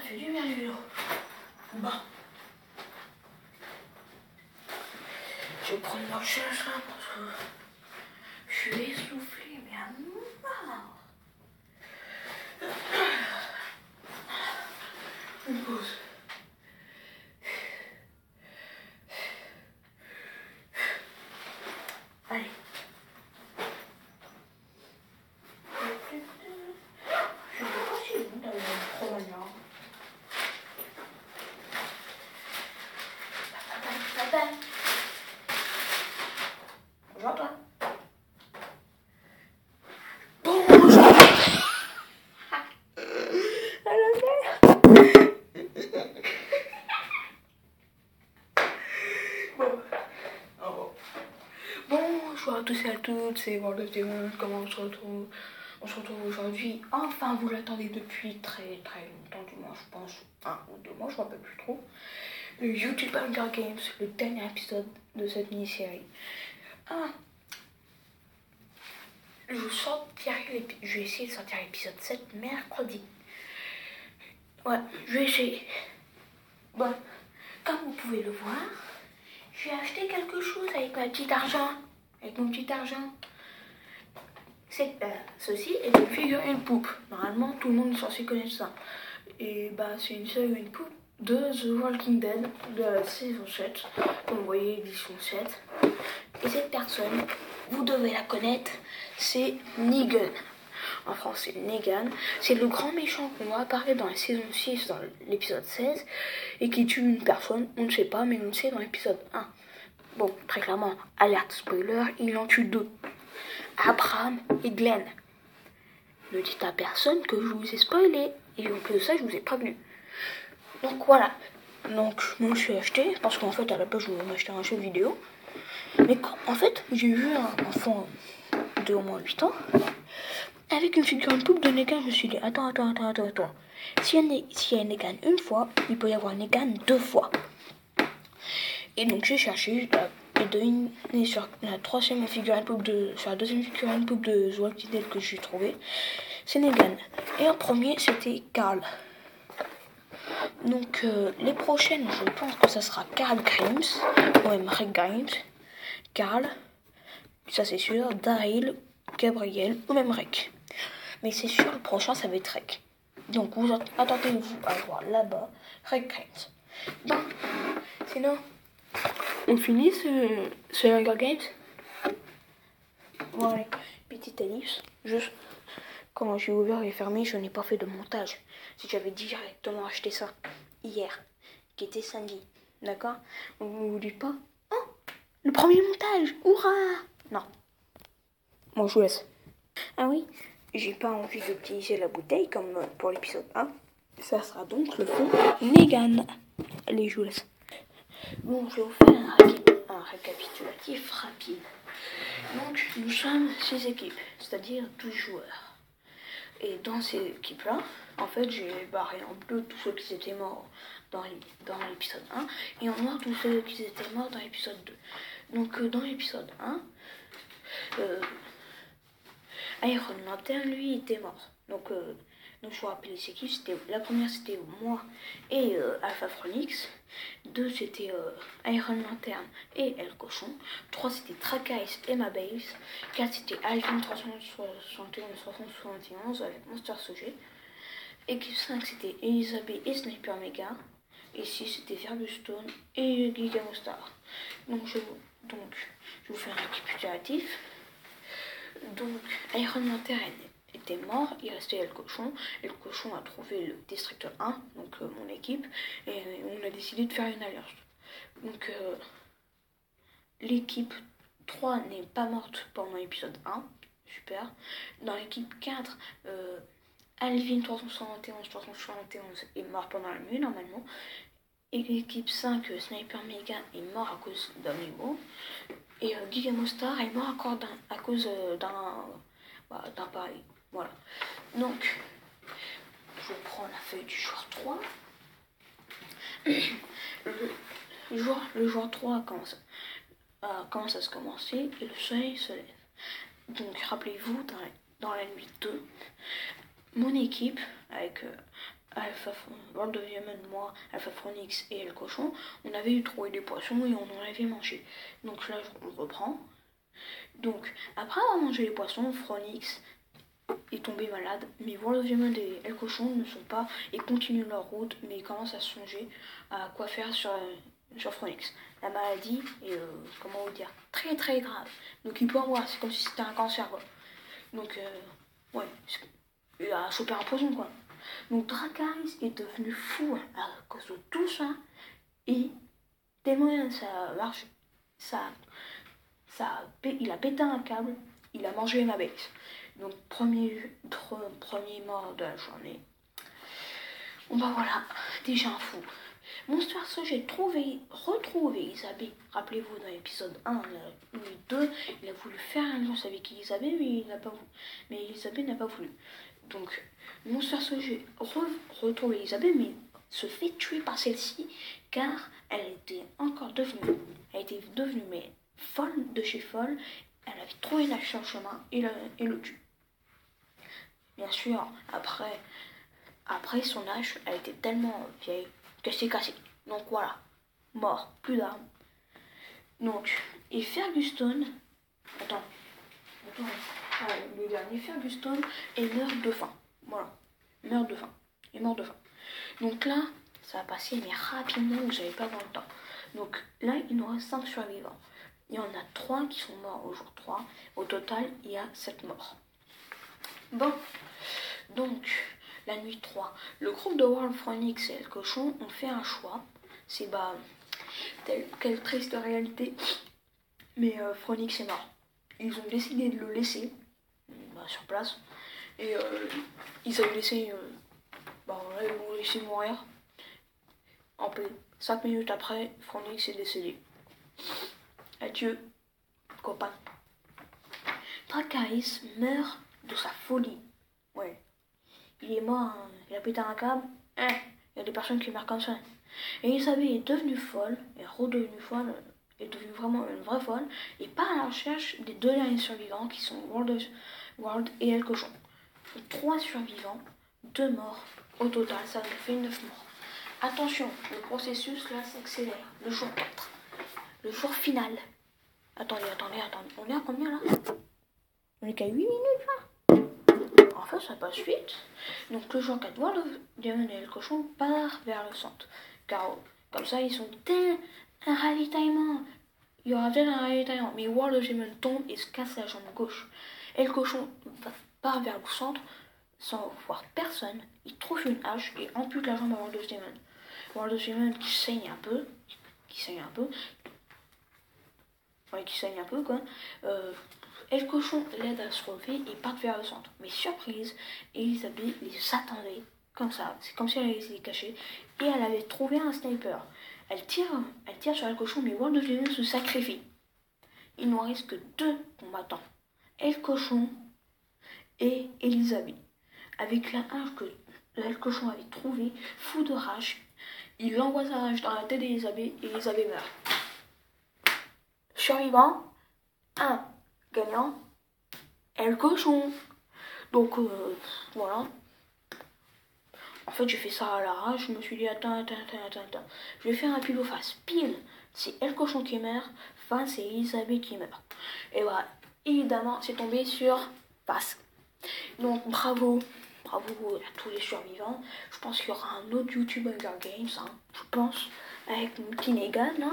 fait du bien le vélo. Bon. Je vais prendre ma chaise là parce que je suis essoufflé, mais à mort. Une pause. Allez. Je sais pas si vous avez trop manière. Papa. J'entends. Bonjour. Bonjour à tous et à toutes, c'est World of Demons. Comment on se retrouve? On se retrouve aujourd'hui. Enfin, vous l'attendez depuis très longtemps, du moins je pense 1 ou 2 mois, je ne me rappelle plus trop. Le YouTube Hunger Games, le dernier épisode de cette mini-série. Je vais essayer de sortir l'épisode 7 mercredi. Ouais, je vais essayer. Bon, comme vous pouvez le voir, j'ai acheté quelque chose avec mon petit argent. Ceci est une figurine poupe. Normalement, tout le monde est censé connaître ça. Et c'est une figurine poupe de The Walking Dead de la saison 7. Comme vous voyez, édition 7. Et cette personne, vous devez la connaître, c'est Negan. En français, Negan. C'est le grand méchant qu'on voit apparaître dans la saison 6, dans l'épisode 16, et qui tue une personne, on ne sait pas, mais on le sait dans l'épisode 1. Bon, très clairement, alerte spoiler, il en tue 2. Abraham et Glenn. Ne dites à personne que je vous ai spoilé. Et en plus de ça, je vous ai prévenu. Donc voilà. Donc moi je suis acheté parce qu'en fait à la base je voulais m'acheter un jeu vidéo. Mais en fait j'ai vu un enfant de au moins 8 ans avec une figurine poupe de Negan. Je me suis dit attends. S'il y a Negan une fois, il peut y avoir Negan 2 fois. Et donc j'ai cherché et deviné sur la deuxième figurine poupe de The Walking Dead que j'ai trouvé, c'est Negan. Et en premier c'était Carl. Donc les prochaines, je pense que ça sera Carl Grimes, ou même Rick Grimes, Carl, ça c'est sûr, Daryl, Gabriel, ou même Rick. Mais c'est sûr, le prochain ça va être Rick. Donc vous attendez-vous à voir là-bas Rick Grimes. Bon, sinon, on finit ce Hunger Games. Voilà, petite ellipse. Juste, quand j'ai ouvert et fermé, je n'ai pas fait de montage. Si j'avais directement acheté ça hier, qui était samedi, d'accord? Vous vous dites pas, oh, le premier montage, hurrah! Non. Bon, je vous laisse. Ah oui, j'ai pas envie d'utiliser la bouteille comme pour l'épisode 1. Ça sera donc le fond Negan. Allez, je vous laisse. Bon, je vais vous faire un récapitulatif rapide. Donc, nous sommes 6 équipes, c'est-à-dire 12 joueurs. Et dans ces équipes-là, en fait, j'ai barré en bleu tous ceux qui étaient morts dans l'épisode 1 et en noir tous ceux qui étaient morts dans l'épisode 2. Donc, dans l'épisode 1, Iron Lantern, lui, était mort. Donc je vous rappelle les équipes. La première, c'était moi et Alpha Phoenix. 2, c'était Iron Lantern et El Cochon. 3, c'était Trackeyes et Mabase. 4, c'était Alvin 371 avec Monster Sujet. Équipe 5, c'était Elizabeth et Sniper Mega. Et 6, c'était Verbustone et Giga Mostar. Donc je vais vous faire un récapitulatif. Donc Iron Lantern était mort, il restait El Cochon. El Cochon a trouvé le District 1, donc mon équipe, et on a décidé de faire une alliance. Donc l'équipe 3 n'est pas morte pendant l'épisode 1, super. Dans l'équipe 4, Alvin 371 est mort pendant la nuit normalement. Et l'équipe 5, Sniper Mega est mort à cause d'un niveau. Et Giga Mostar est mort encore à cause d'un pari. Voilà. Donc, je prends la feuille du joueur 3. Le joueur 3 commence à se commencer et le soleil se lève. Donc, rappelez-vous, dans la nuit 2, mon équipe, avec World of Diamond, moi, Alpha Phronix et El Cochon, on avait trouvé des poissons et on en avait mangé. Donc là, je reprends. Donc, après avoir mangé les poissons, Phronix est tombé malade, mais World of Diamond et El Cochon ne sont pas et continuent leur route, mais ils commencent à songer à quoi faire sur Phronix. La maladie est, comment vous dire, très très grave. Donc il peut en voir, c'est comme si c'était un cancer, quoi. Donc, ouais, il a chopé un poison, quoi. Donc Dracarys est devenu fou à cause de tout ça, et tellement ça marche, il a pété un câble, il a mangé ma bête. Donc premier mort de la journée. Bon bah voilà, déjà un fou. Monster j'ai retrouvé Isabelle. Rappelez-vous dans l'épisode 1 ou 2, il a voulu faire une alliance avec Isabelle, mais il n'a pas voulu. Mais Isabelle n'a pas voulu. Donc Monster j'ai retrouvé Isabelle, mais se fait tuer par celle-ci, car elle était devenue mais folle de chez folle. Elle avait trouvé la sur le chemin et le tue. Bien sûr, après son âge, elle était tellement vieille que c'est cassé. Donc voilà, mort, plus d'armes. Donc, et Ferguston, le dernier Ferguston est mort de faim. Voilà, meurt de faim. Il est mort de faim. Donc là, ça va passer mais rapidement, vous n'avez pas le temps. Donc là, il nous reste 5 survivants. Il y en a 3 qui sont morts au jour 3. Au total, il y a 7 morts. Bon, donc, la nuit 3. Le groupe de World Phronix et El Cochon ont fait un choix. C'est quelle triste réalité. Mais Phronix est mort. Ils ont décidé de le laisser sur place. Et ils avaient laissé... ils l'ont laissé mourir en paix. 5 minutes après, Phronix est décédé. Adieu, copain. Dracarys meurt de sa folie. Ouais. Il est mort, hein. Il a pété un câble. Il y a des personnes qui meurent comme ça. Et Isabelle est devenue folle, est redevenue folle, est devenue vraiment une vraie folle, et part à la recherche des 2 derniers survivants qui sont World et El Cochon. 3 survivants, 2 morts. Au total, ça nous fait 9 morts. Attention, le processus là s'accélère. Le jour 4. Le jour final. Attendez. On est à combien là? On est qu'à 8 minutes là. En fait, ça passe vite. Donc le jour 4, World of Diamond et El Cochon part vers le centre. Car comme ça, ils sont un ravitaillement. Il y aura peut-être un ravitaillement. Mais World of Diamond tombe et se casse la jambe gauche. El Cochon part vers le centre sans voir personne. Il trouve une hache et ampute la jambe à World of Diamond. World of Diamond qui saigne un peu. Quoi. El Cochon l'aide à se relever et part vers le centre. Mais surprise, Elisabeth les attendait comme ça. C'est comme si elle les cachée. Et elle avait trouvé un sniper. Elle tire sur El Cochon, mais World of Diamond se sacrifie. Il ne reste que 2 combattants. El Cochon et Elisabeth. Avec la hache que El Cochon avait trouvée, fou de rage, il envoie sa hache dans la tête d'Elisabeth et Elisabeth meurt. Survivant 1. Gagnant El Cochon. Donc voilà. En fait, j'ai fait ça à l'arrache. Je me suis dit attends. Je vais faire un pile ou face. Pile, c'est El Cochon qui meurt. Face, c'est Elisabeth qui meurt. Et voilà. Évidemment, c'est tombé sur face. Donc bravo à tous les survivants. Je pense qu'il y aura un autre YouTube Hunger Games. Je pense. Avec mon petit Negan.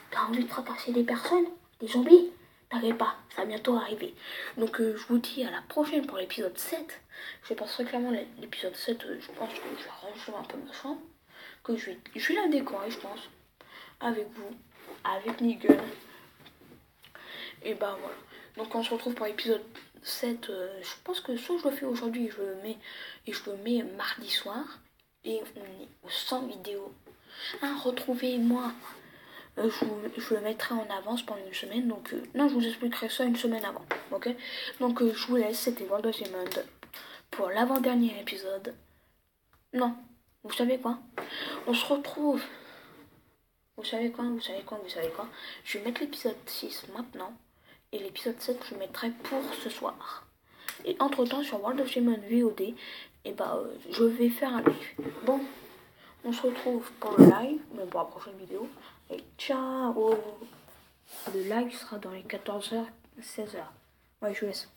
T'as envie de fracasser des personnes? Des zombies? T'inquiète pas, ça va bientôt arriver. Donc je vous dis à la prochaine pour l'épisode 7. Je pense très clairement l'épisode 7, je pense que je vais ranger un peu ma chambre. Que je vais la décorer, je pense. Avec vous, avec Nigel. Et bah voilà. Donc on se retrouve pour l'épisode 7. Je pense que soit je le fais aujourd'hui et je le mets mardi soir. Et on est aux 100 vidéos. Retrouvez-moi. Je le mettrai en avance pendant une semaine. Donc, non, je vous expliquerai ça une semaine avant. Ok? Donc, je vous laisse. C'était World of Diamond pour l'avant-dernier épisode. Non. Vous savez quoi? On se retrouve. Vous savez quoi? Je vais mettre l'épisode 6 maintenant. Et l'épisode 7, je le mettrai pour ce soir. Et entre-temps, sur World of Diamond VOD, et je vais faire un live. Bon, on se retrouve pour le live, même pour la prochaine vidéo. Et ciao! Le live sera dans les 14h, 16h. Ouais, je vous laisse.